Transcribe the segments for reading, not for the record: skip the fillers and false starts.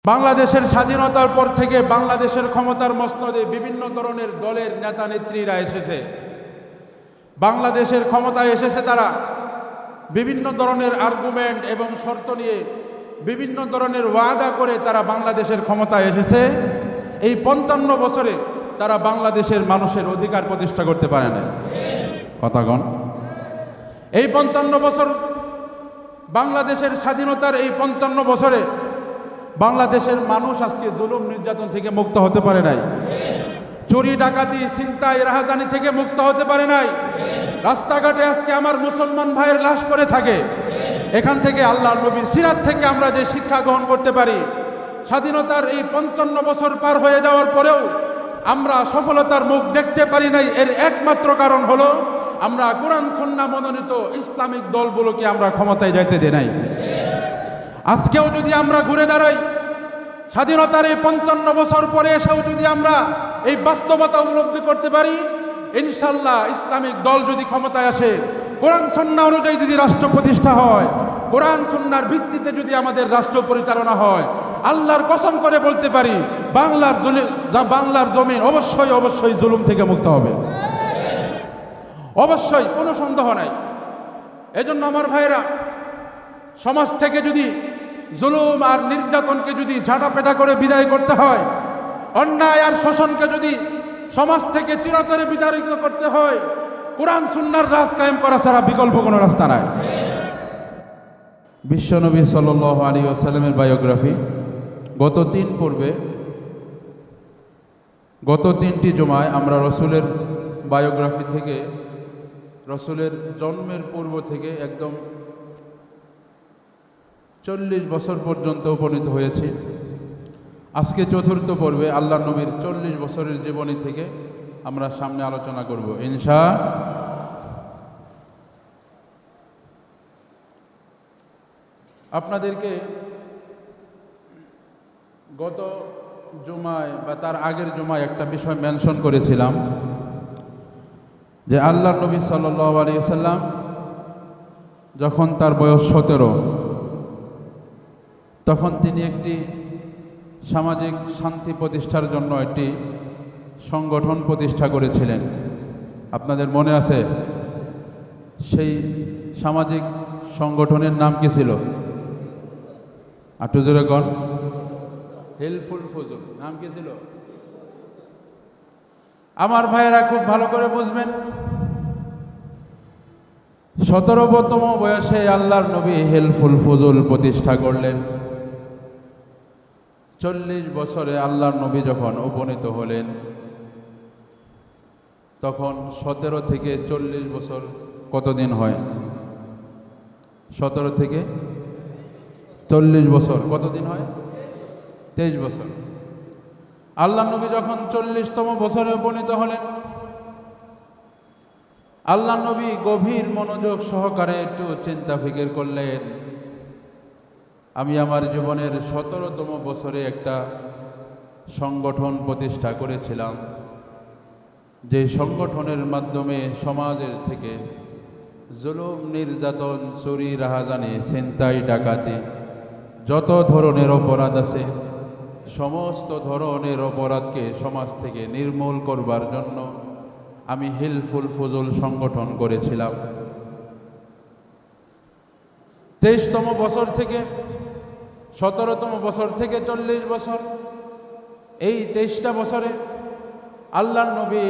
বাংলাদেশের স্বাধীনতার পর থেকে বাংলাদেশের ক্ষমতার মসনদে বিভিন্ন ধরনের দলের নেতা নেত্রীরা এসেছে। বাংলাদেশের ক্ষমতায় এসেছে তারা বিভিন্ন ধরনের আর্গুমেন্ট এবং শর্ত নিয়ে বিভিন্ন ধরনের ওয়াদা করে তারা বাংলাদেশের ক্ষমতায় এসেছে। এই ৫৫ বছরে তারা বাংলাদেশের মানুষের অধিকার প্রতিষ্ঠা করতে পারে না। কথাগণ, এই ৫৫ বছর বাংলাদেশের স্বাধীনতার এই ৫৫ বছরে বাংলাদেশের মানুষ আজকে জুলুম নির্যাতন থেকে মুক্ত হতে পারে নাই। চুরি ডাকাতি ছিনতাই রাহাজানি থেকে মুক্ত হতে পারে নাই। রাস্তাঘাটে আজকে আমার মুসলমান ভাইয়ের লাশ পড়ে থাকে। এখান থেকে আল্লাহর নবীর সিরাত থেকে আমরা যে শিক্ষা গ্রহণ করতে পারি, স্বাধীনতার এই ৫৫ বছর পার হয়ে যাওয়ার পরেও আমরা সফলতার মুখ দেখতে পারি নাই, এর একমাত্র কারণ হলো আমরা কোরআন সুন্নাহ মনোনীত ইসলামিক দলগুলোকে আমরা ক্ষমতায় যাইতে দেই নাই। আজকেও যদি আমরা ঘুরে দাঁড়াই, স্বাধীনতার এই ৫৫ বছর পরে এসেও যদি আমরা এই বাস্তবতা উপলব্ধি করতে পারি, ইনশাল্লাহ ইসলামিক দল যদি ক্ষমতায় আসে, কোরআন সুন্নাহ অনুযায়ী যদি রাষ্ট্র প্রতিষ্ঠা হয়, কোরআন সুন্নাহর ভিত্তিতে যদি আমাদের রাষ্ট্র পরিচালনা হয়, আল্লাহর কসম করে বলতে পারি বাংলার জমিন অবশ্যই জুলুম থেকে মুক্ত হবে। অবশ্যই, কোনো সন্দেহ নাই। এজন্য আমার ভাইরা, সমাজ থেকে যদি জুলুম আর নির্যাতনকে যদি ঝাঁটাপেটা করে বিদায় করতে হয়, অন্যায় আর শোষণকে যদি সমাজ থেকে চিরতরে বিতাড়িত করতে হয়, কোরআন সুন্নাহর রাজ কায়েম করা ছাড়া বিকল্প কোনো রাস্তা নাই। বিশ্বনবী সাল্লাল্লাহু আলাইহি ওয়াসাল্লামের বায়োগ্রাফি গত ৩টি জুমায় আমরা রসুলের বায়োগ্রাফি থেকে, রসুলের জন্মের পূর্ব থেকে একদম ৪০ বছর পর্যন্ত উপনীত হয়েছি। আজকে চতুর্থ পর্বে আল্লাহ নবীর ৪০ বছরের জীবনী থেকে আমরা সামনে আলোচনা করব ইনশাআল্লাহ। আপনাদেরকে গত জুমায় বা তার আগের জুমায় একটা বিষয় মেনশন করেছিলাম যে আল্লাহ নবী সাল্লাল্লাহু আলাইহি ওয়াসাল্লাম যখন তার বয়স ১৭, তখন তিনি একটি সামাজিক শান্তি প্রতিষ্ঠার জন্য একটি সংগঠন প্রতিষ্ঠা করেছিলেন। আপনাদের মনে আছে সেই সামাজিক সংগঠনের নাম কি ছিল? একটু জোরে কোন। হেল্পফুল ফজল নাম কি ছিল? আমার ভাইয়েরা খুব ভালো করে বুঝবেন, ১৭তম বয়সে আল্লাহর নবী হেল্পফুল ফজল প্রতিষ্ঠা করলেন। ৪০ বছরে আল্লাহর নবী যখন উপনীত হলেন, তখন ১৭ থেকে ৪০ বছর কতদিন হয়? ১৭ থেকে ৪০ বছর কতদিন হয়? ২৩ বছর। আল্লাহর নবী যখন ৪০তম বছরে উপনীত হলেন, আল্লাহর নবী গভীর মনোযোগ সহকারে একটু চিন্তা ফিকির করলেন, আমি আমার জীবনের ১৭তম বছরে একটা সংগঠন প্রতিষ্ঠা করেছিলাম, যে সংগঠনের মাধ্যমে সমাজের থেকে জুলুম নির্যাতন চুরি রাহাজানি ছিনতাই ডাকাতি যত ধরনের অপরাধ আছে, সমস্ত ধরনের অপরাধকে সমাজ থেকে নির্মূল করবার জন্য আমি হেল্পফুল ফজল সংগঠন করেছিলাম। ২৩তম বছর থেকে ১৭তম বছর থেকে ৪০ বছর, এই ২৩টা বছরে আল্লাহর নবী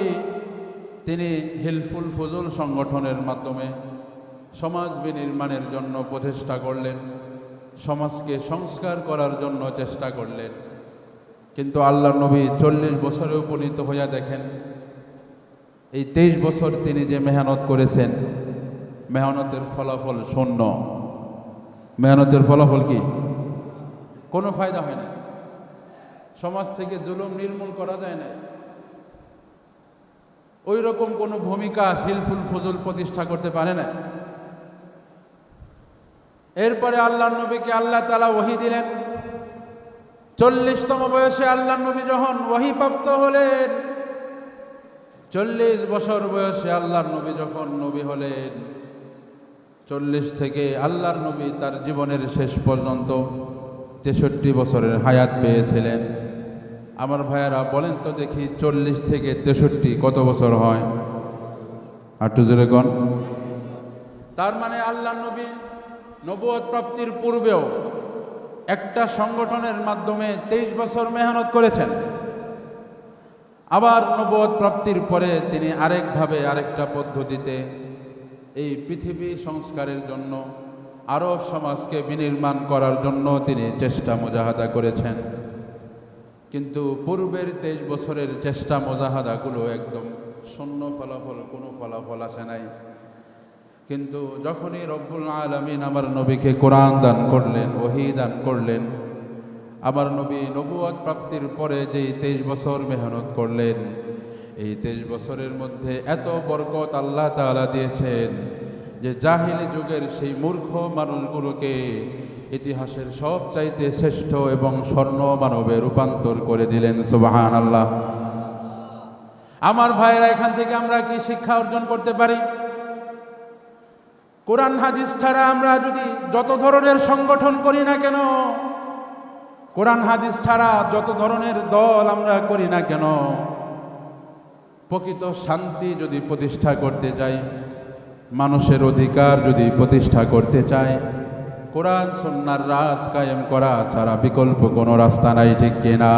তিনি হেল্পফুল ফজল সংগঠনের মাধ্যমে সমাজ বিনির্মাণের জন্য প্রচেষ্টা করলেন, সমাজকে সংস্কার করার জন্য চেষ্টা করলেন। কিন্তু আল্লাহর নবী ৪০ বছরে উপনীত হইয়া দেখেন, এই ২৩ বছর তিনি যে মেহনত করেছেন, মেহনতের ফলাফল শূন্য। মেহনতের ফলাফল কি? কোনো ফায়দা হয় না। সমাজ থেকে জুলুম নির্মূল করা যায় না। ওই রকম কোনো ভূমিকা হেল্পফুল ফজল প্রতিষ্ঠা করতে পারে না। এরপরে আল্লাহর নবীকে আল্লাহ তাআলা ওহী দিলেন। ৪০তম বয়সে আল্লাহর নবী যখন ওহীপ্রাপ্ত হলেন, ৪০ বছর বয়সে আল্লাহর নবী যখন নবী হলেন, ৪০ থেকে আল্লাহর নবী তার জীবনের শেষ পর্যন্ত 63 বছরের হায়াত পেয়েছিলেন। আমার ভাইয়েরা বলেন তো দেখি 40 থেকে 63 কত বছর হয়? একটু জোরে কোন। তার মানে আল্লাহ নবী নবুয়ত প্রাপ্তির পূর্বেও একটা সংগঠনের মাধ্যমে 23 বছর মেহনত করেছেন। আবার নবুয়ত প্রাপ্তির পরে তিনি আরেকভাবে আরেকটা পদ্ধতিতে এই পৃথিবী সংস্কারের জন্য, আরব সমাজকে বিনির্মাণ করার জন্য তিনি চেষ্টা মুজাহাদা করেছেন। কিন্তু পূর্বের 23 বছরের চেষ্টা মুজাহাদাগুলো একদম শূন্য ফলাফল, কোনো ফলাফল আসে নাই। কিন্তু যখনই রব্বুল আলামিন আমার নবীকে কোরআন দান করলেন, ওহী দান করলেন, আমার নবী নবুয়ত প্রাপ্তির পরে যেই 23 বছর মেহনত করলেন, এই 23 বছরের মধ্যে এত বরকত আল্লাহ তাআলা দিয়েছেন যে জাহিলি যুগের সেই মূর্খ মানুষগুলোকে ইতিহাসের সবচাইতে শ্রেষ্ঠ এবং স্বর্ণ মানবে রূপান্তর করে দিলেন। সুবহানাল্লাহ। আমার ভাইয়েরা, এখান থেকে আমরা কি শিক্ষা অর্জন করতে পারি? কোরআন হাদিস ছাড়া আমরা যদি যত ধরনের সংগঠন করি না কেন, কোরআন হাদিস ছাড়া যত ধরনের দল আমরা করি না কেন, প্রকৃত শান্তি যদি প্রতিষ্ঠা করতে চাই, মানুষের অধিকার যদি প্রতিষ্ঠা করতে চাই, কোরআন সুন্নাহর রাজ কায়েম করা ছাড়া বিকল্প কোনো রাস্তা নাই, ঠিক কিনা?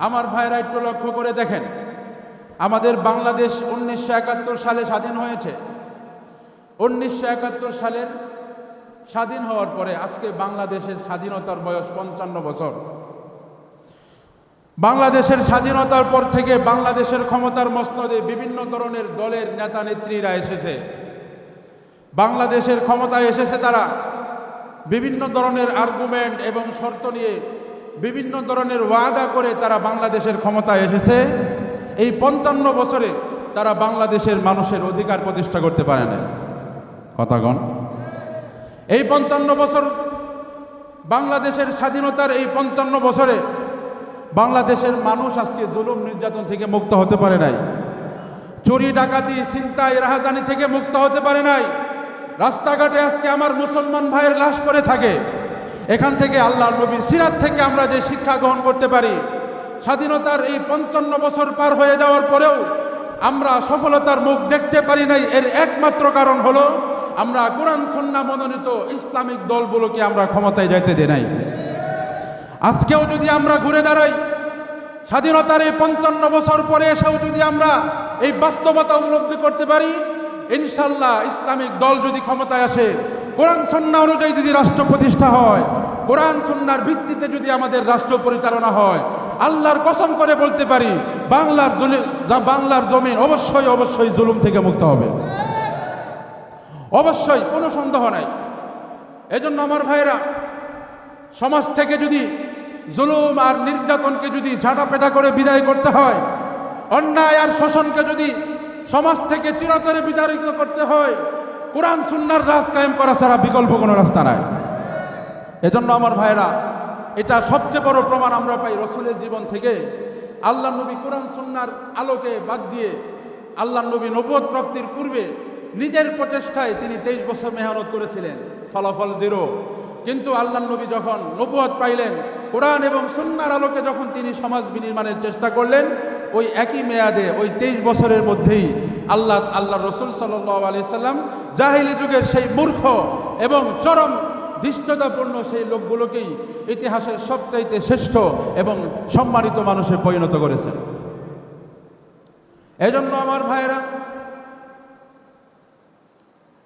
আমার ভাইরা একটু লক্ষ্য করে দেখেন, আমাদের বাংলাদেশ 1971 সালে স্বাধীন হয়েছে। 1971 সালের স্বাধীন হওয়ার পরে আজকে বাংলাদেশের স্বাধীনতার বয়স 55 বছর। বাংলাদেশের স্বাধীনতার পর থেকে বাংলাদেশের ক্ষমতার মসনদে বিভিন্ন ধরনের দলের নেতা নেত্রীরা এসেছে। বাংলাদেশের ক্ষমতায় এসেছে তারা বিভিন্ন ধরনের আর্গুমেন্ট এবং শর্ত নিয়ে, বিভিন্ন ধরনের ওয়াদা করে তারা বাংলাদেশের ক্ষমতায় এসেছে। এই 55 বছরে তারা বাংলাদেশের মানুষের অধিকার প্রতিষ্ঠা করতে পারে না। কথাগণ, এই 55 বছর বাংলাদেশের স্বাধীনতার এই 55 বছরে বাংলাদেশের মানুষ আজকে জুলুম নির্যাতন থেকে মুক্ত হতে পারে নাই। চুরি ডাকাতি ছিনতাই রাহাজানি থেকে মুক্ত হতে পারে নাই। রাস্তাঘাটে আজকে আমার মুসলমান ভাইয়ের লাশ পড়ে থাকে। এখান থেকে আল্লাহর নবীর সিরাত থেকে আমরা যে শিক্ষা গ্রহণ করতে পারি, স্বাধীনতার এই 55 বছর পার হয়ে যাওয়ার পরেও আমরা সফলতার মুখ দেখতে পারি নাই, এর একমাত্র কারণ হলো আমরা কোরআন সুন্নাহ মনোনীত ইসলামিক দলগুলোকে আমরা ক্ষমতায় যাইতে দেই নাই। আজকেও যদি আমরা ঘুরে দাঁড়াই, স্বাধীনতার এই 55 বছর পরে এসেও যদি আমরা এই বাস্তবতা উপলব্ধি করতে পারি, ইনশাল্লাহ ইসলামিক দল যদি ক্ষমতায় আসে, কোরআন সুন্নাহ অনুযায়ী যদি রাষ্ট্র প্রতিষ্ঠা হয়, কোরআন সুন্নাহর ভিত্তিতে যদি আমাদের রাষ্ট্র পরিচালনা হয়, আল্লাহর কসম করে বলতে পারি বাংলার জমিন অবশ্যই অবশ্যই জুলুম থেকে মুক্ত হবে, অবশ্যই, কোনো সন্দেহ নাই। এজন্য আমার ভাইয়েরা, সমাজ থেকে যদি জুলুম আর নির্যাতনকে যদি ঝাঁটাপেটা করে বিদায় করতে হয়, অন্যায় আর শোষণকে যদি সমাজ থেকে চিরতরে বিতাড়িত করতে হয়, কোরআন সুন্নাহর রাজ কায়েম করা ছাড়া বিকল্প কোনো রাস্তা নাই। এজন্য আমার ভাইয়েরা, এটা সবচেয়ে বড় প্রমাণ আমরা পাই রসুলের জীবন থেকে। আল্লাহ নবী কোরআন সুন্নাহর আলোকে বাদ দিয়ে আল্লাহ নবী নবুয়ত প্রাপ্তির পূর্বে নিজের প্রচেষ্টায় তিনি 23 বছর মেহনত করেছিলেন, ফলাফল 0। কিন্তু আল্লাহ নবী যখন নবুয়ত পাইলেন, কোরআন এবং সুন্নাহর আলোকে যখন তিনি সমাজ বিনির্মাণের চেষ্টা করলেন, ওই একই মেয়াদে ওই 23 বছরের মধ্যেই আল্লাহ রসুল সাল্লাল্লাহু আলাইহি সাল্লাম জাহিলি যুগের সেই মূর্খ এবং চরম ধৃষ্টতাপূর্ণ সেই লোকগুলোকেই ইতিহাসের সবচাইতে শ্রেষ্ঠ এবং সম্মানিত মানুষে পরিণত করেছেন। এজন্য আমার ভাইয়েরা,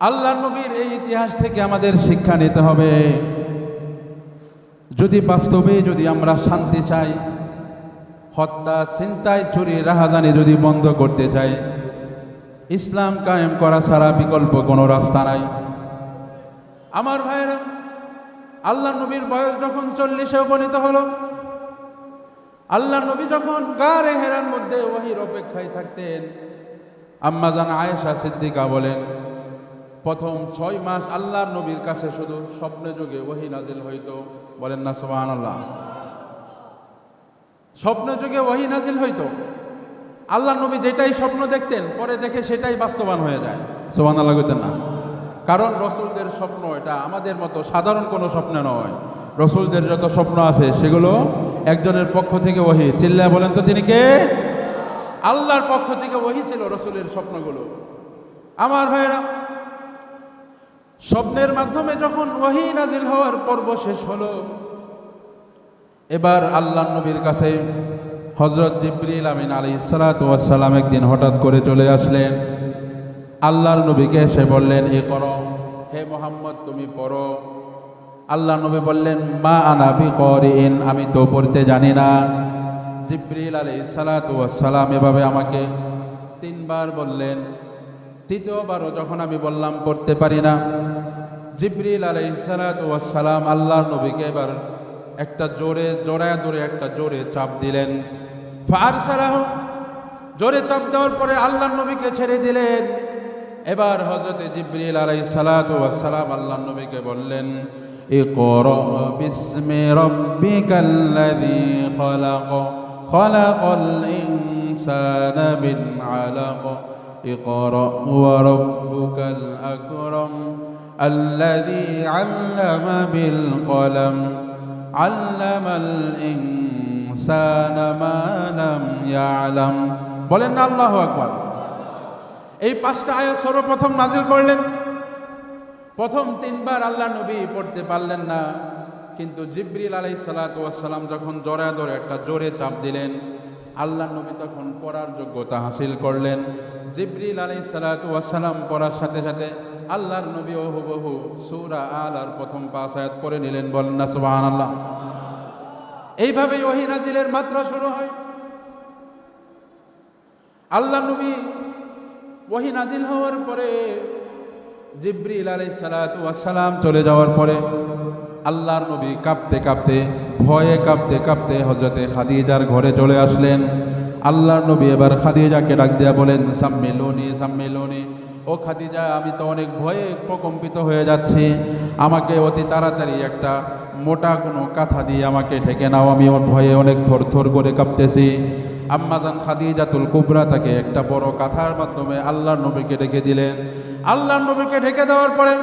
আল্লাহ নবীর এই ইতিহাস থেকে আমাদের শিক্ষা নিতে হবে। যদি বাস্তবে যদি আমরা শান্তি চাই, হত্যা ছিনতাই চুরি রাহাজানি যদি বন্ধ করতে চাই, ইসলাম কায়েম করা ছাড়া বিকল্প কোনো রাস্তা নাই। আমার ভাইয়েরা, আল্লাহ নবীর বয়স যখন 40-এ উপনীত হলো, আল্লাহ নবী যখন গারে হেরার মধ্যে ওহীর অপেক্ষায় থাকতেন, আম্মা জান আয়েশা সিদ্দিকা বলেন, প্রথম 6 মাস আল্লাহর নবীর কাছে শুধু স্বপ্নে যুগে ওহী নাজিল হইতো। বলেন না সুবহানাল্লাহ। স্বপ্ন যুগে ওহী নাজিল হইতো। আল্লাহ নবী যেটাই স্বপ্ন দেখতেন, পরে দেখে সেটাই বাস্তবায়ন হয়ে যায়। সুবহানাল্লাহ কইতেন না? কারণ রসুলদের স্বপ্ন এটা আমাদের মতো সাধারণ কোনো স্বপ্ন নয়। রসুলদের যত স্বপ্ন আছে সেগুলো একজনের পক্ষ থেকে ওহী। চিল্লায় বলেন তো তিনি কে? আল্লাহর পক্ষ থেকে ওহী ছিল রসুলের স্বপ্নগুলো। আমার ভাইরা, স্বপ্নের মাধ্যমে যখন ওহী নাজিল হওয়ার পর্ব শেষ হলো, এবার আল্লাহ নবীর কাছে হযরত জিবরিল আমিন আলাইহিস সালাতু ওয়াস সালাম একদিন হঠাৎ করে চলে আসলেন। আল্লাহর নবীকে এসে বললেন, ইকরা, হে মুহাম্মদ তুমি পড়ো। আল্লাহ নবী বললেন, মা আনা বিকরিন, আমি তো পড়তে জানি না। জিবরিল আলাইহিস সালাতু ওয়াস সালাম এভাবে আমাকে 3 বার বললেন। তৃতীয়বারও যখন আমি বললাম পড়তে পারি না, জিবরিল আলাইহিস সালাতু ওয়াস সালাম আল্লাহর নবীকে এবার একটা জোরে চাপ দিলেন। ফারসালাহু, জোরে চাপ দেওয়ার পরে আল্লাহর নবীকে ছেড়ে দিলেন। এবার হযরত জিবরিল আলাইহিস সালাতু ওয়াস সালাম আল্লাহর নবীকে বললেন, ইকরা বিসমি রাব্বিকাল্লাযী খালাক, খালাকাল ইনসানা মিন আলাক, ইকরা ওয়া রাব্বুকাল আকরাম, আল্লাযী আল্লামা বিল কলম, আল্লামাল ইনসানা মা লাম ইয়ালাম। বলেন না আল্লাহু আকবার। এই 5টা আয়াত সর্বপ্রথম নাজিল করলেন। প্রথম 3 বার আল্লাহ নবী পড়তে পারলেন না, কিন্তু জিবরিল আলাইহিস সালাতু ওয়াস সালাম যখন একটা জোরে চাপ দিলেন, আল্লাহ নবী তখন পড়ার যোগ্যতা হাসিল করলেন। জিবরিল আলাইহিস সালাতু ওয়াস সালাম পড়ার সাথে সাথে আল্লাহর নবী হুবহু সূরা আলার প্রথম 5 আয়াত পড়ে নিলেন। বলেন না সুবহানাল্লাহ। এইভাবেই ওহী নাজিলের মাত্রা শুরু হয়। আল্লাহ নবী ওহী নাজিল হওয়ার পরে, জিবরিল আলাইহিস সালাতু ওয়াস সালাম চলে যাওয়ার পরে আল্লাহর নবী ভয়ে কাঁপতে হযরতে খাদিজার ঘরে চলে আসলেন। আল্লাহর নবী এবার খাদিজাকে ডাক দিয়া বলেন, সাম্মিলুনি, ও খাদিজা, আমি তো অনেক ভয়ে প্রকম্পিত হয়ে যাচ্ছি, আমাকে অতি তাড়াতাড়ি একটা মোটা কোনো কাঁথা দিয়ে আমাকে ঢেকে নাও, আমি ওর ভয়ে অনেক থরথর করে কাঁপতেছি। আম্মাজান খাদিজাতুল কুবরা তাকে একটা বড় কাঁথার মাধ্যমে আল্লাহর নবীকে ঢেকে দিলেন। আল্লাহর নবীকে ঢেকে দেওয়ার পরে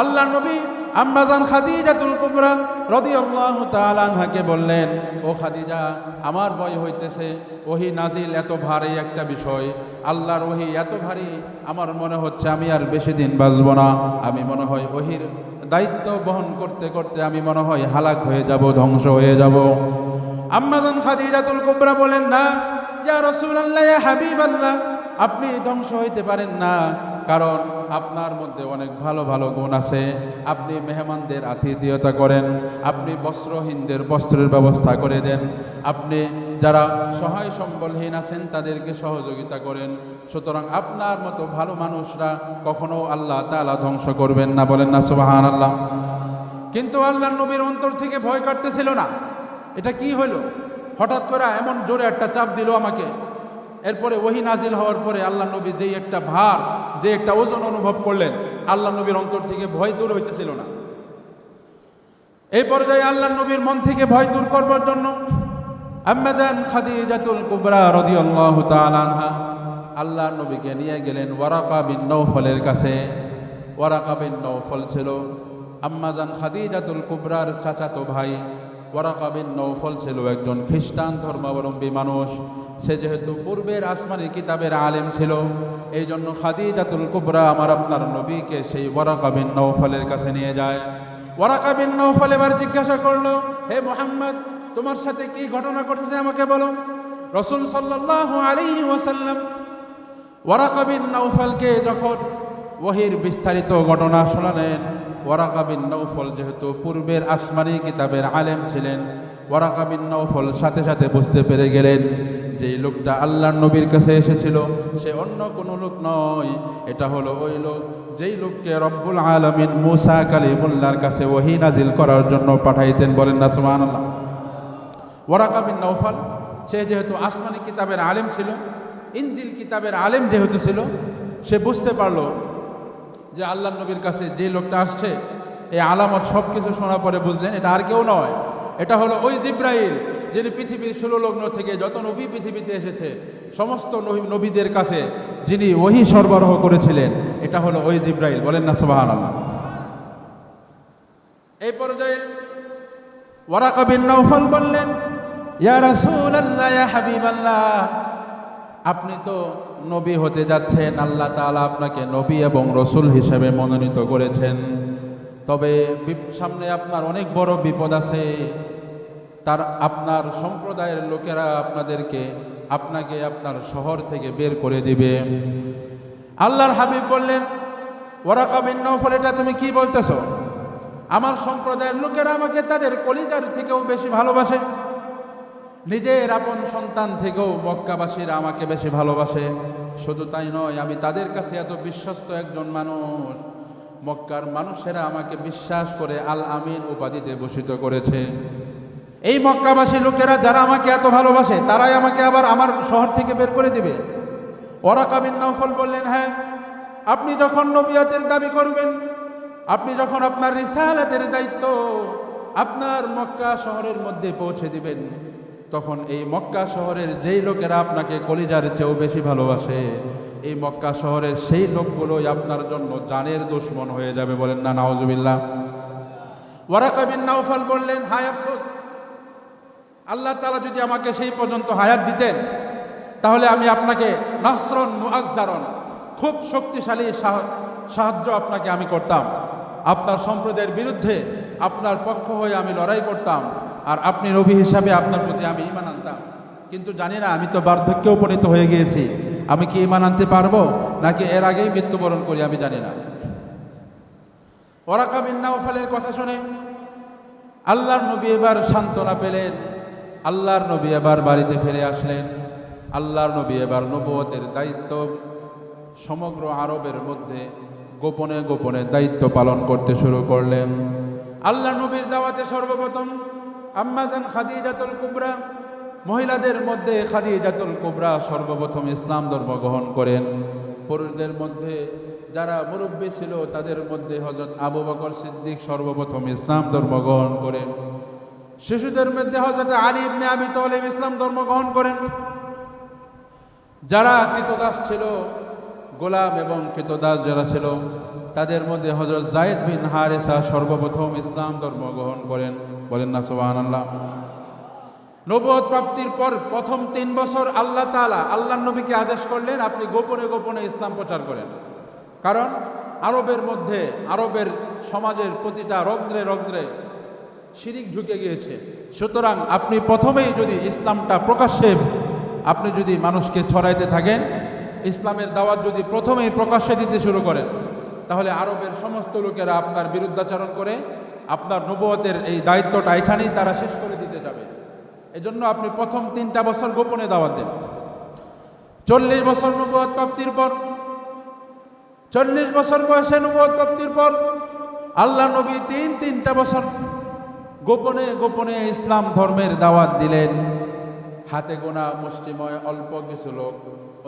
আল্লাহর নবী আম্মাজান খাদিজাতুল কুবরা রাদিয়াল্লাহু তাআলা আনহাকে বললেন, ও খাদিজা, আমার ভয় হইতেছে, ওহী নাজিল এত ভারী একটা বিষয়, আল্লাহর ওহী এত ভারী, আমার মনে হচ্ছে আমি আর বেশি দিন বাঁচব না। আমি মনে হয় ওহীর দায়িত্ব বহন করতে করতে আমি মনে হয় হালাক হয়ে যাব, ধ্বংস হয়ে যাব। আম্মাজান খাদিজাতুল কুবরা বলেন, না ইয়া রাসূলুল্লাহ, ইয়া হাবিবাল্লাহ, আপনি ধ্বংস হইতে পারেন না, কারণ আপনার মধ্যে অনেক ভালো ভালো গুণ আছে। আপনি মেহমানদের আতিথেয়তা করেন, আপনি বস্ত্রহীনদের বস্ত্রের ব্যবস্থা করে দেন, আপনি যারা সহায় সম্বলহীন আছেন তাদেরকে সহযোগিতা করেন। সুতরাং আপনার মতো ভালো মানুষরা কখনো আল্লাহ তাআলা ধ্বংস করবেন না। বলেন না সুবহানাল্লাহ। কিন্তু আল্লাহর নবীর অন্তর থেকে ভয় কাটতেছিল না। এটা কি হলো? হঠাৎ করে এমন জোরে একটা চাপ দিল আমাকে। এরপরে ওহী নাজিল হওয়ার পরে আল্লাহ নবী যেই একটা ভার, যে একটা ওজন অনুভব করলেন, আল্লাহ নবীর অন্তর থেকে ভয় দূর হইতেছিল না। এই পর্যায়ে আল্লাহ নবীর মন থেকে ভয় দূর করবার জন্য আম্মাজান খাদিজাতুল কুবরা রাদিয়াল্লাহু তাআলা আনহা আল্লাহ নবীকে নিয়ে গেলেন ওয়ারাকা বিন নওফলের কাছে। ওয়ারাকা বিন নওফল ছিল আম্মাজান খাদিজাতুল কুবরার চাচাতো ভাই। ওয়ারাকা বিন নওফল ছিল একজন খ্রিস্টান ধর্মাবলম্বী মানুষ। সে যেহেতু পূর্বের আসমানি কিতাবের আলেম ছিল, এই জন্য খাদিজাতুল কুবরা আমার আপনার নবীকে সেই ওয়ারাকা বিন নওফলের কাছে নিয়ে যায়। ওয়ারাকা বিন নওফল এবার জিজ্ঞাসা করলো, হে মুহাম্মদ, তোমার সাথে কি ঘটনা ঘটেছে আমাকে বলো। রাসূল সাল্লাল্লাহু আলাইহি ওয়াসাল্লাম ওয়ারাকা বিন নওফলকে যখন ওহীর বিস্তারিত ঘটনা শোনালেন, ওয়ারাকা বিন নওফল যেহেতু পূর্বের আসমানি কিতাবের আলেম ছিলেন, ওয়ারাকা বিন নওফল সাথে সাথে বুঝতে পেরে গেলেন যেই লোকটা আল্লাহর নবীর কাছে এসেছিল সে অন্য কোনো লোক নয়, এটা হলো ওই লোক যেই লোককে রব্বুল আলামিন মূসা কালিমুল্লাহর কাছে ওহী নাজিল করার জন্য পাঠাইতেন। বলেন না সুবহানাল্লাহ। ওয়ারাকা বিন নওফল সে যেহেতু আসমানি কিতাবের আলেম ছিল, ইনজিল কিতাবের আলেম যেহেতু ছিল, সে বুঝতে পারলো যে আল্লাহর নবীর কাছে যে লোকটা আসছে, এই আলামত সব কিছু শোনার পরে বুঝলেন এটা আর কেউ নয়, এটা হলো ওই জিব্রাইল যিনি পৃথিবীর ষোললগ্ন থেকে যত নবী পৃথিবীতে এসেছে সমস্ত নবীদের কাছে যিনি ওহী সরবরাহ করেছিলেন, এটা হলো ওই জিব্রাইল। বলেন না সুবহানাল্লাহ। এই পর্যায়ে ওয়ারাকা বিন নাওফাল বললেন, ইয়া রাসূলুল্লাহ, ইয়া হাবিবাল্লাহ, আপনি তো নবী হতে যাচ্ছেন, আল্লাহ তাআলা আপনাকে নবী এবং রসুল হিসেবে মনোনীত করেছেন, তবে সামনে আপনার অনেক বড় বিপদ আছে। আপনার সম্প্রদায়ের লোকেরা আপনাকে আপনার শহর থেকে বের করে দিবে। আল্লাহর হাবিব বললেন, ওয়ারাকা বিন নাওফাল, এটা তুমি কি বলতেছো? আমার সম্প্রদায়ের লোকেরা আমাকে তাদের কলিজার থেকেও বেশি ভালোবাসে, নিজের আপন সন্তান থেকেও মক্কাবাসীরা আমাকে বেশি ভালোবাসে। শুধু তাই নয়, আমি তাদের কাছে এত বিশ্বস্ত একজন মানুষ, মক্কার মানুষেরা আমাকে বিশ্বাস করে আল আমিন উপাধিতে ভূষিত করেছে। এই মক্কাবাসী লোকেরা যারা আমাকে এত ভালোবাসে, তারাই আমাকে আবার আমার শহর থেকে বের করে দিবে। ওয়ারাকা বিন নাওফাল বললেন, হ্যাঁ, আপনি যখন নবিয়তের দাবি করবেন, আপনি যখন আপনার রিসালাতের দায়িত্ব আপনার মক্কা শহরের মধ্যে পৌঁছে দিবেন, তখন এই মক্কা শহরের যেই লোকেরা আপনাকে কলিজার চেয়েও বেশি ভালোবাসে, এই মক্কা শহরের সেই লোকগুলোই আপনার জন্য জানের দুশমন হয়ে যাবে। বলেন না নাউজুবিল্লাহ। ওয়ারাকা বিন নাওফাল বললেন, হায় আফসোস, আল্লাহ তাআলা যদি আমাকে সেই পর্যন্ত হায়াত দিতেন, তাহলে আমি আপনাকে নাসরুন মুআজ্জারুন, খুব শক্তিশালী সাহায্য আপনাকে আমি করতাম, আপনার সম্প্রদায়ের বিরুদ্ধে আপনার পক্ষ হয়ে আমি লড়াই করতাম, আর আপনি নবী হিসাবে আপনার প্রতি আমি ঈমান আনতাম। কিন্তু জানি না, আমি তো বার্ধক্যে উপনীত হয়ে গিয়েছি, আমি কি ঈমান আনতে পারবো নাকি এর আগেই মৃত্যুবরণ করি, আমি জানি না। ওয়ারাকা বিন নাওফালের কথা শুনে আল্লাহর নবী এবার সান্ত্বনা পেলেন। আল্লাহর নবী এবার বাড়িতে ফিরে আসলেন। আল্লাহর নবী এবার নবুয়তের দায়িত্ব সমগ্র আরবের মধ্যে গোপনে গোপনে দায়িত্ব পালন করতে শুরু করলেন। আল্লাহর নবীর দাওয়াতে সর্বপ্রথম আম্মাজান খাদিজাতুল কুবরা, মহিলাদের মধ্যে খাদিজাতুল কুবরা সর্বপ্রথম ইসলাম ধর্ম গ্রহণ করেন। পুরুষদের মধ্যে যারা মুরব্বী ছিল, তাদের মধ্যে হযরত আবু বকর সিদ্দিক সর্বপ্রথম ইসলাম ধর্ম গ্রহণ করেন। শিশুদের মধ্যে হযরত আলী ইবনে আবি তালিব ইসলাম ধর্ম গ্রহণ করেন। যারা কৃতদাস ছিল, গোলাম এবং কৃতদাস যারা ছিল, তাদের মধ্যে হযরত যায়েদ বিন হারেসা সর্বপ্রথম ইসলাম ধর্ম গ্রহণ করেন। বলেন না সুবহানাল্লাহ। নবুয়ত প্রাপ্তির পর প্রথম 3 বছর আল্লাহ তাআলা আল্লাহর নবীকে আদেশ করলেন, আপনি গোপনে গোপনে ইসলাম প্রচার করেন। কারণ আরবের মধ্যে, আরবের সমাজের প্রতিটা রন্ধ্রে রন্ধ্রে শিরিক ঢুকে গিয়েছে। সুতরাং আপনি প্রথমেই যদি ইসলামটা প্রকাশ্যে আপনি যদি মানুষকে ছড়াইতে থাকেন, ইসলামের দাওয়াত যদি প্রথমেই প্রকাশ্যে দিতে শুরু করেন, তাহলে আরবের সমস্ত লোকেরা আপনার বিরুদ্ধাচরণ করে আপনার নবুয়তের এই দায়িত্বটা এখানেই তারা শেষ করে দিতে যাবে। এজন্য আপনি প্রথম 3টা বছর গোপনে দাওয়াত দেন। 40 বছর নবুয়ত প্রাপ্তির পর, 40 বছর বয়সে নবুয়ত প্রাপ্তির পর আল্লাহ নবী 3টা বছর গোপনে গোপনে ইসলাম ধর্মের দাওয়াত দিলেন। হাতে গোনা মুষ্টিময় অল্প কিছু লোক,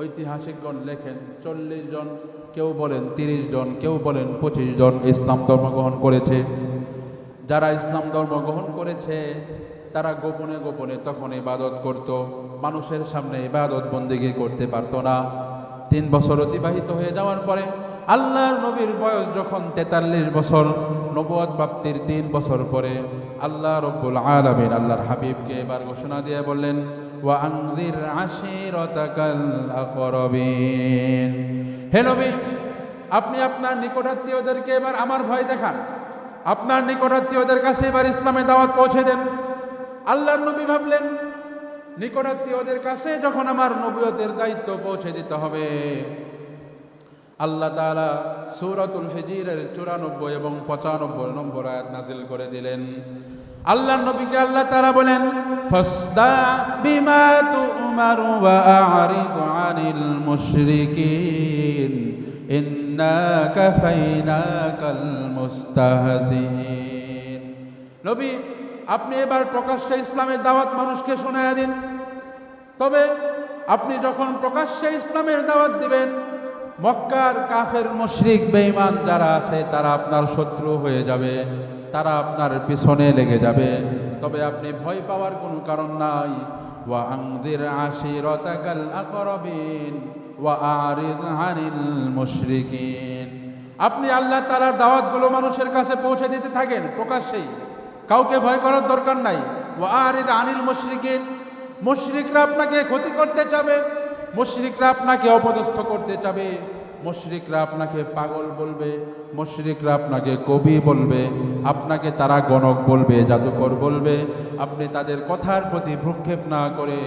ঐতিহাসিকগণ লেখেন 40 জন, কেউ বলেন 30 জন, কেউ বলেন 25 জন ইসলাম ধর্ম গ্রহণ করেছে। যারা ইসলাম ধর্ম গ্রহণ করেছে তারা গোপনে গোপনে তখন ইবাদত করত, মানুষের সামনে ইবাদত বন্দেগী করতে পারত না। 3 বছর অতিবাহিত হয়ে যাওয়ার পরে আল্লাহর নবীর বয়স যখন 43 বছর, নবুয়ত প্রাপ্তির 3 বছর পরে আল্লাহ রব্বুল আলামিন আল্লাহর হাবিবকে এবার ঘোষণা দিয়ে বললেন, ওয়া আনযির আশীরাতাকাল আকরাবিন, হে নবী, আপনি আপনার নিকটাত্মীয়দেরকে এবার আমার ভয় দেখান, আপনার নিকটাত্মীয়দের কাছে এবার ইসলামের দাওয়াত পৌঁছে দেন। আল্লাহর নবী ভাবলেন, নিকটাত্মীয়দের কাছে যখন আমার নবুয়তের দায়িত্ব পৌঁছে দিতে হবে, আল্লাহ তাআলা সূরাতুল হিজরের 94 এবং 95 নম্বর আয়াত নাযিল করে দিলেন। আল্লাহর নবীকে আল্লাহ তাআলা বলেন, ফাসদা বিমা তু'মারু ওয়া আ'রিদ আনিল মুশরিকিন ইন্না কাফাইনাকাল মুস্তাহজিন। নবী, আপনি এবার প্রকাশ্যে ইসলামের দাওয়াত মানুষকে শোনায়া দিন। তবে আপনি যখন প্রকাশ্যে ইসলামের দাওয়াত দিবেন, মক্কার কাফের মুশরিক বেঈমান যারা আছে তারা আপনার শত্রু হয়ে যাবে, তারা আপনার পিছনে লেগে যাবে। তবে আপনি ভয় পাওয়ার কোনো কারণ নাই। ওয়া আনযির আশিরাতাকাল আকরাবিন ওয়া আরিদ আনিল মুশরিকিন। আপনি আল্লাহ তাআলার দাওয়াতগুলো মানুষের কাছে পৌঁছে দিতে থাকেন প্রকাশ্যেই, কাউকে ভয় করার দরকার নাই। ওয়া আরিদ আনিল মুশরিকিন, মুশরিকরা আপনাকে ক্ষতি করতে চাবে, মুশরিকরা আপনাকে অপদস্থ করতে চাবে, মুশরিকরা আপনাকে পাগল বলবে, মুশরিকরা আপনাকে কবি বলবে, আপনাকে তারা গণক বলবে, জাদুকর বলবে। আপনি তাদের কথার প্রতি ভ্রুক্ষেপ না করে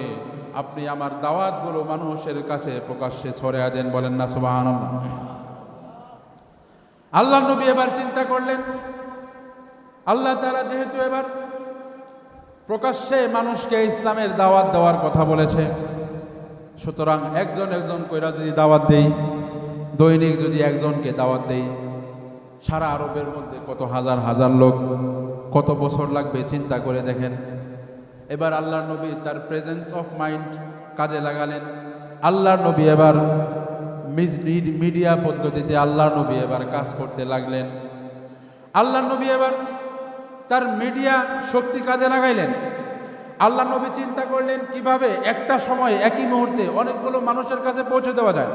আপনি আমার দাওয়াতগুলো মানুষের কাছে প্রকাশ্যে ছড়িয়ে দেন। বলেন না সুবহানাল্লাহ। আল্লাহ নবী এবার চিন্তা করলেন, আল্লাহ তাআলা যেহেতু এবার প্রকাশ্যে মানুষকে ইসলামের দাওয়াত দেওয়ার কথা বলেছে, সুতরাং একজন একজন কইরা যদি দাওয়াত দেই, দৈনিক যদি একজনকে দাওয়াত দেই, সারা আরবের মধ্যে কত হাজার হাজার লোক, কত বছর লাগবে চিন্তা করে দেখেন। এবার আল্লাহর নবী তার প্রেজেন্স অফ মাইন্ড কাজে লাগালেন। আল্লাহর নবী এবার মিডিয়া পদ্ধতিতে আল্লাহর নবী এবার কাজ করতে লাগলেন। আল্লাহর নবী এবার তার মিডিয়া শক্তি কাজে লাগাইলেন। আল্লাহ নবী চিন্তা করলেন কিভাবে একটা সময় একই মুহূর্তে অনেকগুলো মানুষের কাছে পৌঁছে দেওয়া যায়।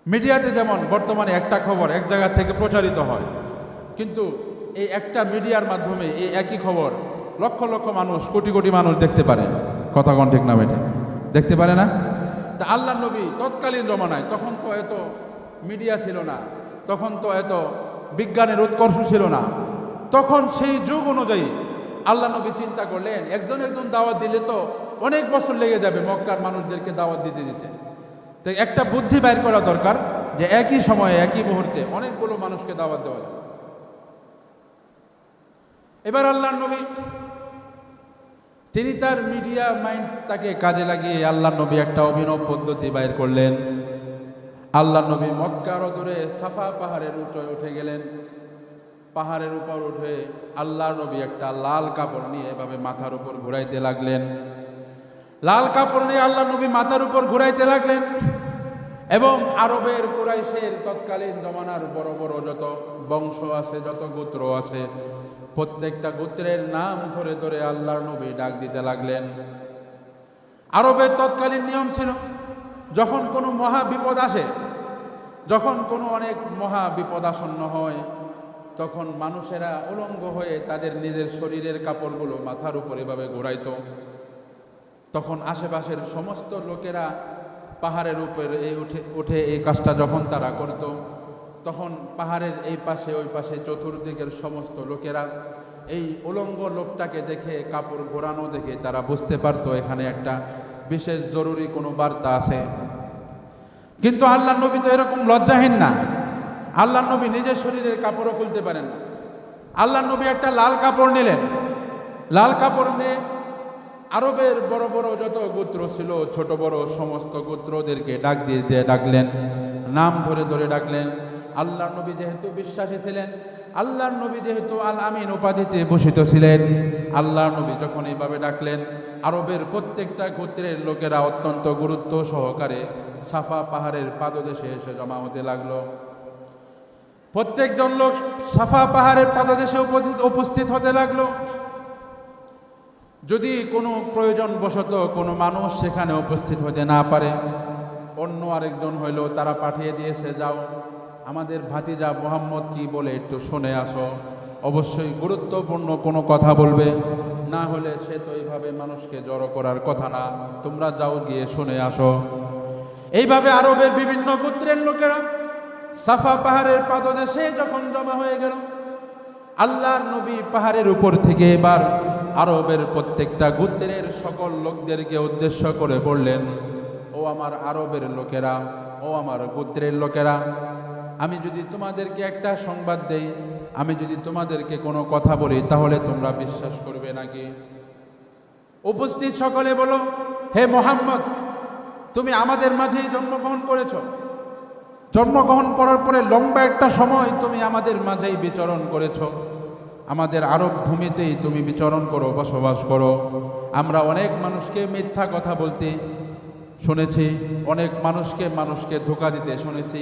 মিডিয়াতে যেমন বর্তমানে একটা খবর এক জায়গা থেকে প্রচারিত হয়, কিন্তু এই একটা মিডিয়ার মাধ্যমে এই একই খবর লক্ষ লক্ষ মানুষ, কোটি কোটি মানুষ দেখতে পারে। কথা কোন ঠিক না বেটা? দেখতে পারে না? তা আল্লাহ নবী তৎকালীন জমানায়, তখন তো এত মিডিয়া ছিল না, তখন তো এত বিজ্ঞানের উৎকর্ষ ছিল না, তখন সেই যুগ অনুযায়ী আল্লাহ নবী চিন্তা করলেন একজন একজন দাওয়াত দিলে তো অনেক বছর লেগে যাবে মক্কার মানুষদেরকে দাওয়াত দিতে দিতে। তো একটা বুদ্ধি বাইর করা দরকার যে একই সময়ে একই মুহূর্তে অনেকগুলো মানুষকে দাওয়াত দেওয়া যায়। এবার আল্লাহ নবী তিনি তার মিডিয়া মাইন্ড তাকে কাজে লাগিয়ে আল্লাহ নবী একটা অভিনব পদ্ধতি বাইর করলেন। আল্লাহ নবী মক্কার অদূরে সাফা পাহাড়ের উপরে উঠে গেলেন। পাহাড়ের উপর উঠে আল্লাহ নবী একটা লাল কাপড় নিয়ে এভাবে মাথার উপর ঘুরাইতে লাগলেন। লাল কাপড় নিয়ে আল্লাহ নবী মাথার উপর ঘুরাইতে লাগলেন এবং আরবের কুরাইশের তৎকালীন জমানার বড় বড় যত বংশ আছে, যত গোত্র আছে, প্রত্যেকটা গোত্রের নাম ধরে ধরে আল্লাহর নবী ডাক দিতে লাগলেন। আরবের তৎকালীন নিয়ম ছিল, যখন কোনো মহা বিপদ আসে, যখন কোনো অনেক মহা বিপদ আসন্ন হয়, তখন মানুষেরা উলঙ্গ হয়ে তাদের নিজের শরীরের কাপড়গুলো মাথার উপর এভাবে ঘোরাইতো। তখন আশেপাশের সমস্ত লোকেরা পাহাড়ের উপরে উঠে এই কাজটা যখন তারা করত, তখন পাহাড়ের এই পাশে ওই পাশে চতুর্দিকের সমস্ত লোকেরা এই উলঙ্গ লোকটাকে দেখে, কাপড় ঘোরানো দেখে তারা বুঝতে পারতো এখানে একটা বিশেষ জরুরি কোনো বার্তা আছে। কিন্তু আল্লাহ নবী তো এরকম লজ্জাহীন না। আল্লাহ নবী নিজের শরীরের কাপড়ও খুলতে পারেন না। আল্লাহ নবী একটা লাল কাপড় নিলেন। লাল কাপড় নিয়ে আরবের বড় বড় যত গোত্র ছিল, ছোট বড় সমস্ত গোত্রদেরকে ডাক দিয়ে ডাকলেন, নাম ধরে ধরে ডাকলেন। আল্লাহ নবী যেহেতু বিশ্বাসী ছিলেন, আল্লাহ নবী যেহেতু আল আমিন উপাধিতে ভূষিত ছিলেন, আল্লাহ নবী যখন এইভাবে ডাকলেন, আরবের প্রত্যেকটা গোত্রের লোকেরা অত্যন্ত গুরুত্ব সহকারে সাফা পাহাড়ের পাদদেশে এসে জমা হতে লাগলো। প্রত্যেকজন লোক সাফা পাহাড়ের পাদদেশে উপস্থিত হতে লাগলো। যদি কোনো প্রয়োজন বশত কোনো মানুষ সেখানে উপস্থিত হতে না পারে, অন্য আরেকজন হইলেও তারা পাঠিয়ে দিয়েছে, যাও আমাদের ভাতিজা মোহাম্মদ কি বলে একটু শুনে আসো, অবশ্যই গুরুত্বপূর্ণ কোনো কথা বলবে, না হলে সে তো এইভাবে মানুষকে জড়ো করার কথা না, তোমরা যাও গিয়ে শুনে আসো। এইভাবে আরবের বিভিন্ন গোত্রের লোকেরা সাফা পাহাড়ের পাদদেশে যখন জমা হয়ে গেল, আল্লাহর নবী পাহাড়ের উপর থেকে এবার আরবের প্রত্যেকটা গোত্রের সকল লোকদেরকে উদ্দেশ্য করে বললেন, ও আমার আরবের লোকেরা, ও আমার গোত্রের লোকেরা, আমি যদি তোমাদেরকে একটা সংবাদ দেই, আমি যদি তোমাদেরকে কোনো কথা বলি, তাহলে তোমরা বিশ্বাস করবে নাকি? উপস্থিত সকলে বলো, হে মোহাম্মদ, তুমি আমাদের মাঝেই জন্মগ্রহণ করেছ। জন্মগ্রহণ করার পরে লম্বা একটা সময় তুমি আমাদের মাঝেই বিচরণ করেছ। আমাদের আরব ভূমিতেই তুমি বিচরণ করো, বসবাস করো। আমরা অনেক মানুষকে মিথ্যা কথা বলতে শুনেছি, অনেক মানুষকে ধোঁকা দিতে শুনেছি,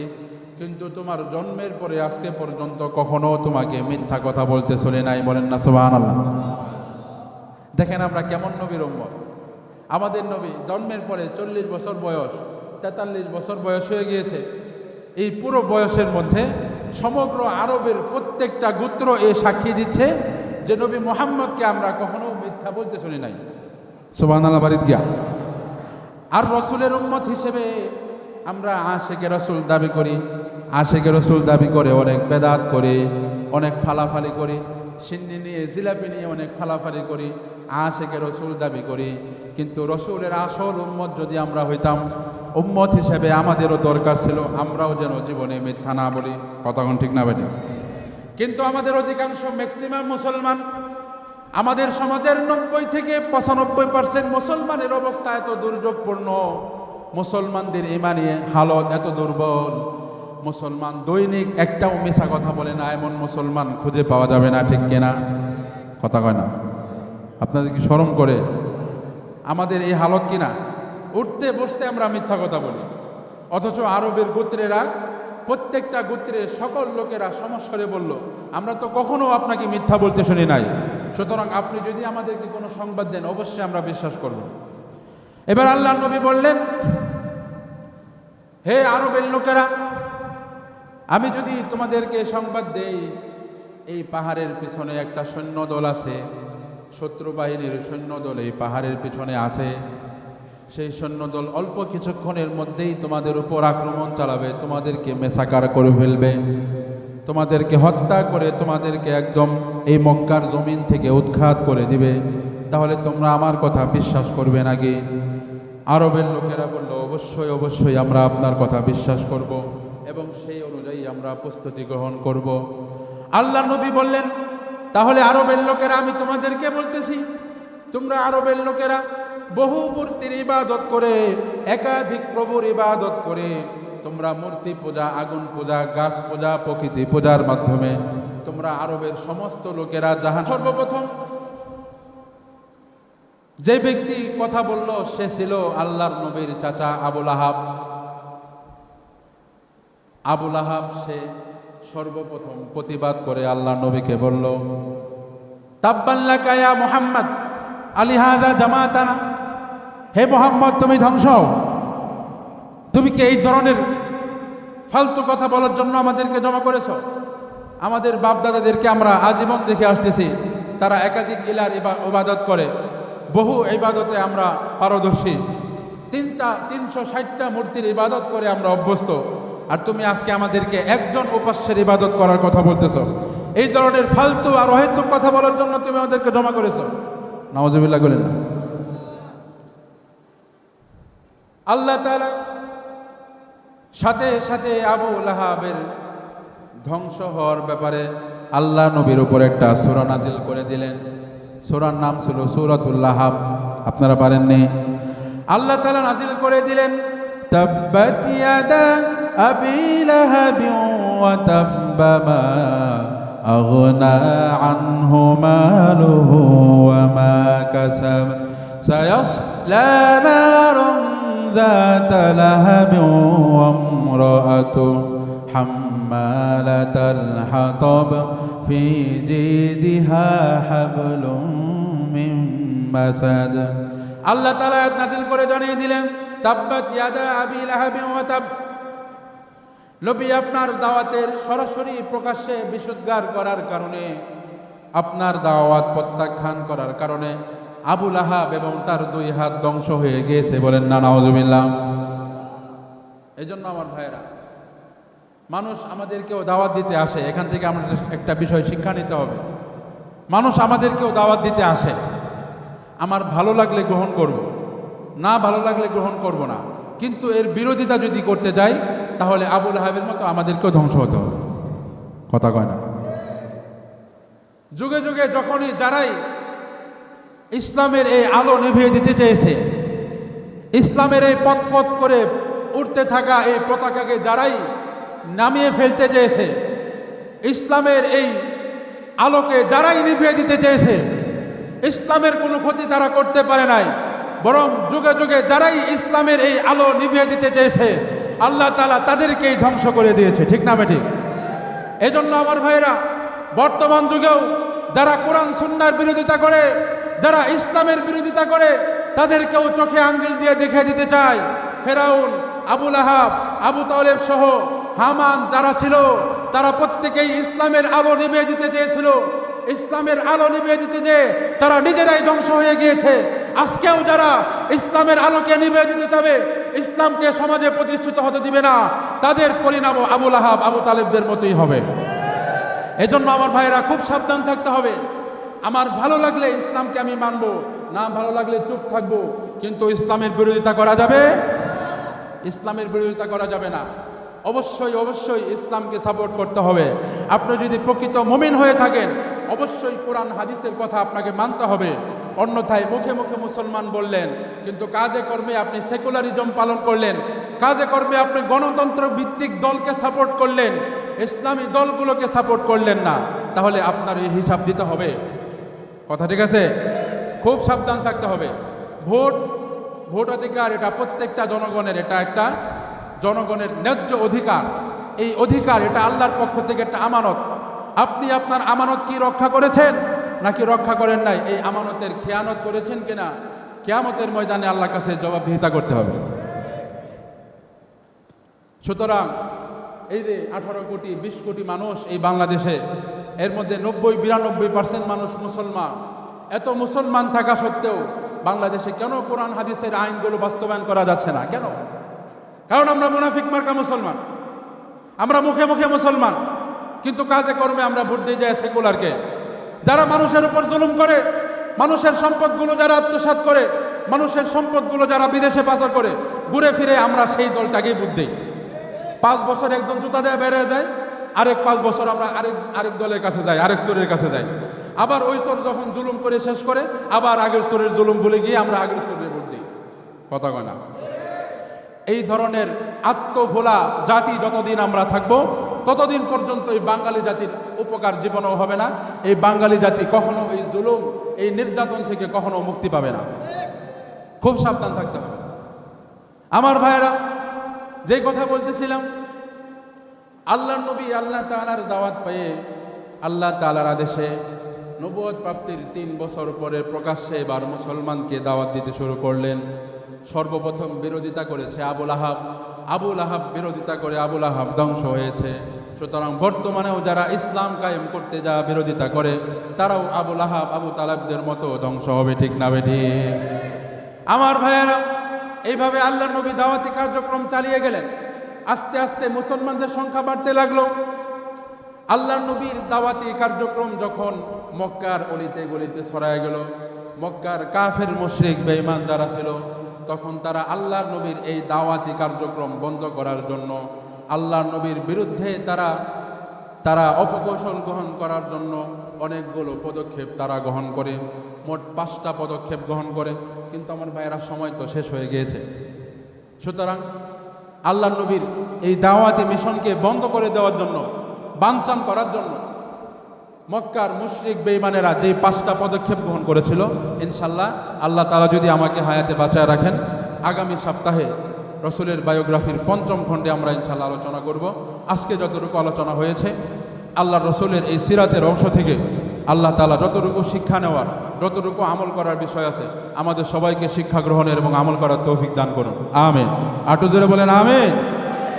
কিন্তু তোমার জন্মের পরে আজকে পর্যন্ত কখনো তোমাকে মিথ্যা কথা বলতে শুনি নাই। বলেন না সুবহানাল্লাহ। দেখেন আমরা কেমন নবীর উম্মত। আমাদের নবী জন্মের পরে 40 বছর বয়স, 43 বছর বয়স হয়ে গিয়েছে। এই পুরো বয়সের মধ্যে সমগ্র আরবের প্রত্যেকটা গোত্র এ সাক্ষী দিচ্ছে যে নবী মুহাম্মদকে আমরা কখনো মিথ্যা বলতে শুনি নাই। সুবহানাল্লাহ বারিত গিয়া। আর রসুলের উম্মত হিসেবে আমরা আশেকে রসুল দাবি করি। আশেকে রসুল দাবি করে অনেক বেদাত করি, অনেক ফালাফালি করি, সিন্নি নিয়ে জিলাপি নিয়ে অনেক ফালাফালি করি, আশেকে রসুল দাবি করি। কিন্তু রসুলের আসল উম্মত যদি আমরা হইতাম, উম্মত হিসেবে আমাদেরও দরকার ছিল আমরাও যেন জীবনে মিথ্যা না বলি। কথাক্ষণ ঠিক না বেটি? কিন্তু আমাদের অধিকাংশ ম্যাক্সিমাম মুসলমান, আমাদের সমাজের 90 থেকে 95% মুসলমানের অবস্থা এত দুর্যোগপূর্ণ, মুসলমানদের ইমানি হালত এত দুর্বল, মুসলমান দৈনিক একটাও মিছা কথা বলে না এমন মুসলমান খুঁজে পাওয়া যাবে না। ঠিক কিনা? কথা কয় না? আপনাদের কি শরম করে আমাদের এই হালত কিনা? উঠতে বসতে আমরা মিথ্যা কথা বলি, অথচ আরবের গোত্রেরা, প্রত্যেকটা গোত্রের সকল লোকেরা সমস্বরে বলল আমরা তো কখনো আপনাকে মিথ্যা বলতে শুনি নাই, সুতরাং আপনি যদি আমাদেরকে কোনো সংবাদ দেন অবশ্যই আমরা বিশ্বাস করব। এবার আল্লাহর নবী বললেন, হে আরবের লোকেরা, আমি যদি তোমাদেরকে সংবাদ দেই এই পাহাড়ের পিছনে একটা সৈন্যদল আছে, শত্রু বাহিনীর সৈন্যদল এই পাহাড়ের পিছনে আছে, সেই সৈন্যদল অল্প কিছুক্ষণের মধ্যেই তোমাদের উপর আক্রমণ চালাবে, তোমাদেরকে মেসাকার করে ফেলবে, তোমাদেরকে হত্যা করে তোমাদেরকে একদম এই মক্কার জমিন থেকে উৎখাত করে দিবে, তাহলে তোমরা আমার কথা বিশ্বাস করবে নাকি? আরবের লোকেরা বলল, অবশ্যই অবশ্যই আমরা আপনার কথা বিশ্বাস করব এবং সেই অনুযায়ী আমরা প্রস্তুতি গ্রহণ করব। আল্লাহ নবী বললেন, তাহলে আরবের লোকেরা আমি তোমাদেরকে বলতেছি, তোমরা আরবের লোকেরা বহু মূর্তির ইবাদত করে, একাধিক প্রভুর ইবাদত করে, তোমরা মূর্তি পূজা, আগুন পূজা, গাছ পূজা, প্রকৃতি পূজার মাধ্যমে তোমরা আরবের সমস্ত লোকেরা জাহান। সর্বপ্রথম যে ব্যক্তি কথা বলল সে ছিল আল্লাহর নবীর চাচা আবুল আহাব। আবুল আহাব সে সর্বপ্রথম প্রতিবাদ করে আল্লাহ নবীকে বলল, তাব্বান লাকা ইয়া মুহাম্মদ আলিহাযা জামাতানা, হে মুহাম্মদ তুমি ধ্বংস, তুমি কি এই ধরনের ফালতু কথা বলার জন্য আমাদেরকে জমা করেছ? আমাদের বাপদাদাদেরকে আমরা আজীবন দেখে আসতেছি, তারা একাধিক ইলার ইবাদত করে, বহু ইবাদতে আমরা পারদর্শী, 360টা মূর্তির ইবাদত করে আমরা অভ্যস্ত, আর তুমি আজকে আমাদেরকে একজন উপাস্যের ইবাদত করার কথা বলতেছ। এই ধরনের ফালতু আর অহেতুক কথা বলার জন্য তুমি আমাদেরকে জমা করেছ। নাউজুবিল্লাহ বলেন না। আল্লাহ তাআলা সাথে সাথে আবু লাহাবের ধ্বংস হওয়ার ব্যাপারে আল্লাহ নবীর উপর একটা সূরা নাজিল করে দিলেন। সূরার নাম ছিল সূরাতুল লাহাব। আপনারা পারেননি? আল্লাহ তাআলা নাজিল করে দিলেন, তাব্বাত ইয়াদা আবি লাহাবি ওয়া তাব্বা মা আগনা আনহু মালুহু ওয়া মা কাসাব সায়াসলা নারুন যাতা লাহাবি ওয়া ইমরাআতুহু হাম্মালাতাল হাতাব ফি জিদিহা হাবলুম মিন মাসাদ। আল্লাহ তাআলা আয়াত নাযিল করে জানিয়ে দিলেন, তাব্বাত ইয়াদা আবি লাহাবি ওয়া তাব। নবী আপনার দাওয়াতের সরাসরি প্রকাশ্যে বিশুদ্ধার করার কারণে, আপনার দাওয়াত প্রত্যাখ্যান করার কারণে আবু লাহাব এবং তার 2 হাত ধ্বংস হয়ে গিয়েছে। বলেন না নাউজুবিল্লাহ। এই জন্য আমার ভাইয়েরা, মানুষ আমাদেরকেও দাওয়াত দিতে আসে, এখান থেকে আমাদের একটা বিষয় শিক্ষা নিতে হবে। মানুষ আমাদেরকেও দাওয়াত দিতে আসে, আমার ভালো লাগলে গ্রহণ করব, না ভালো লাগলে গ্রহণ করব না, কিন্তু এর বিরোধিতা যদি করতে যাই তাহলে আবু লাহাবের মতো আমাদেরকেও ধ্বংস হতে হবে। কথা কয় না? যুগে যুগে যখনই যারাই ইসলামের এই আলো নিভিয়ে দিতে চেয়েছে, ইসলামের এই পথ পথ করে উঠতে থাকা এই পতাকাকে যারাই নামিয়ে ফেলতে চেয়েছে, ইসলামের এই আলোকে যারাই নিভিয়ে দিতে চেয়েছে, ইসলামের কোনো ক্ষতি তারা করতে পারে নাই, বরং যুগে যুগে যারাই ইসলামের এই আলো নিভিয়ে দিতে চেয়েছে আল্লাহ তাআলা তাদেরকেই ধ্বংস করে দিয়েছে, ঠিক না বেঠিক? এজন্য আমার ভাইরা, বর্তমান যুগেও যারা কোরআন সুন্নাহর বিরোধিতা করে, যারা ইসলামের বিরোধিতা করে, তাদেরকেও চোখে আঙ্গুল দিয়ে দেখিয়ে দিতে চায় ফেরাউন, আবু লাহাব, আবু তালেব সহ হামান যারা ছিল, তারা প্রত্যেকেই ইসলামের আলো নিভিয়ে দিতে চেয়েছিল। ইসলামের আলো নিভিয়ে দিতে যে তারা নিজেরাই ধ্বংস হয়ে গিয়েছে। আজকেও যারা ইসলামের আলোকে নিভিয়ে দিতে যাবে, ইসলামকে সমাজে প্রতিষ্ঠিত হতে দিবে না, তাদের পরিণাম আবু লাহাব, আবু তালেবদের মতোই হবে। এজন্য আমার ভাইয়েরা খুব সাবধান থাকতে হবে। আমার ভালো লাগলে ইসলামকে আমি মানব, না ভালো লাগলে চুপ থাকবো, কিন্তু ইসলামের বিরোধিতা করা যাবে, ইসলামের বিরোধিতা করা যাবে না। অবশ্যই অবশ্যই ইসলামকে সাপোর্ট করতে হবে। আপনি যদি প্রকৃত মুমিন হয়ে থাকেন, অবশ্যই কোরআন হাদিসের কথা আপনাকে মানতে হবে। অন্যথায় মুখে মুখে মুসলমান বললেন, কিন্তু কাজে কর্মে আপনি সেকুলারিজম পালন করলেন, কাজে কর্মে আপনি গণতন্ত্র ভিত্তিক দলকে সাপোর্ট করলেন, ইসলামী দলগুলোকে সাপোর্ট করলেন না, তাহলে আপনার এই হিসাব দিতে হবে। কথা ঠিক আছে? খুব সাবধান থাকতে হবে। ভোটাধিকার এটা প্রত্যেকটা জনগণের, এটা একটা জনগণের ন্যায্য অধিকার। এই অধিকার এটা আল্লাহর পক্ষ থেকে একটা আমানত। আপনি আপনার আমানত কি রক্ষা করেছেন নাকি রক্ষা করেন নাই, এই আমানতের খেয়ানত করেছেন কিনা, কিয়ামতের ময়দানে আল্লাহর কাছে জবাবদিহিতা করতে হবে। সুতরাং এই যে 18 কোটি 20 কোটি মানুষ এই বাংলাদেশে, এর মধ্যে 90-92% মানুষ মুসলমান। এত মুসলমান থাকা সত্ত্বেও বাংলাদেশে কেন কোরআন হাদিসের আইনগুলো বাস্তবায়ন করা যাচ্ছে না? কেন? কারণ আমরা মুনাফিক মার্কা মুসলমান, আমরা মুখে মুখে মুসলমান, কিন্তু কাজে কর্মে আমরা ভোট দিয়ে যাই সেকুলারকে। যারা মানুষের উপর জুলুম করে, মানুষের সম্পদগুলো যারা আত্মসাৎ করে, মানুষের সম্পদগুলো যারা বিদেশে পাচার করে, ঘুরে ফিরে আমরা সেই দলটাকেই ভোট দিই। 5 বছর একজন জুতা দেয়া বেড়ে যায়, আরেক 5 বছর আমরা আরেক দলের কাছে যাই, আরেক চোরের কাছে যাই। আবার ওই চোর যখন জুলুম করে শেষ করে, আবার আগের চোরের জুলুম ভুলে গিয়ে আমরা আগের চোরের ভোট দিই। কথা কয় না? এই ধরনের আত্মভোলা জাতি যতদিন আমরা থাকব, ততদিন পর্যন্ত এই বাঙালি জাতির উপকার জীবনেও হবে না। এই বাঙালি জাতি কখনো এই জুলুম, এই নির্যাতন থেকে কখনো মুক্তি পাবে না। খুব সাবধান থাকতে হবে আমার ভাইয়েরা। যে কথা বলতেছিলাম, আল্লাহর নবী আল্লাহ তাআলার দাওয়াত পেয়ে, আল্লাহ তাআলার আদেশে নবুয়ত প্রাপ্তির 3 বছর পরে প্রকাশ্যে এবার মুসলমানকে দাওয়াত দিতে শুরু করলেন। সর্বপ্রথম বিরোধিতা করেছে আবু লাহাব। আবু লাহাব বিরোধিতা করে আবু লাহাব ধ্বংস হয়েছে। সুতরাং বর্তমানেও যারা ইসলাম কায়েম করতে যা বিরোধিতা করে, তারাও আবু লাহাব, আবু তালেবদের মতো ধ্বংস হবে, ঠিক না বেঠিক? আমার ভাইয়েরা, এইভাবে আল্লাহর নবী দাওয়াতি কার্যক্রম চালিয়ে গেলেন। আস্তে আস্তে মুসলমানদের সংখ্যা বাড়তে লাগলো। আল্লাহর নবীর দাওয়াতি কার্যক্রম যখন মক্কার অলিতে গলিতে ছড়ায় গেল, মক্কার কাফের মুশরিক বেঈমান যারা ছিল, তখন তারা আল্লাহর নবীর এই দাওয়াতি কার্যক্রম বন্ধ করার জন্য, আল্লাহর নবীর বিরুদ্ধে তারা অপকৌশল গ্রহণ করার জন্য অনেকগুলো পদক্ষেপ তারা গ্রহণ করে। মোট 5টা পদক্ষেপ গ্রহণ করে। কিন্তু আমার ভাইয়েরা, সময় তো শেষ হয়ে গিয়েছে। সুতরাং আল্লাহর নবীর এই দাওয়াতি মিশনকে বন্ধ করে দেওয়ার জন্য, বানচাল করার জন্য মক্কার মুশরিক বেঈমানেরা যে 5টা পদক্ষেপ গ্রহণ করেছিল, ইনশাল্লাহ আল্লাহ তাআলা যদি আমাকে হায়াতে বাঁচায় রাখেন, আগামী সপ্তাহে রসুলের বায়োগ্রাফির 5ম খণ্ডে আমরা ইনশাল্লাহ আলোচনা করব। আজকে যতটুকু আলোচনা হয়েছে, আল্লাহ রসুলের এই সিরাতের অংশ থেকে আল্লাহ তাআলা যতটুকু শিক্ষা নেওয়ার, যতটুকু আমল করার বিষয় আছে, আমাদের সবাইকে শিক্ষা গ্রহণের এবং আমল করার তৌফিক দান করুন। আমিন। আটু জোরে বলেন আমিন।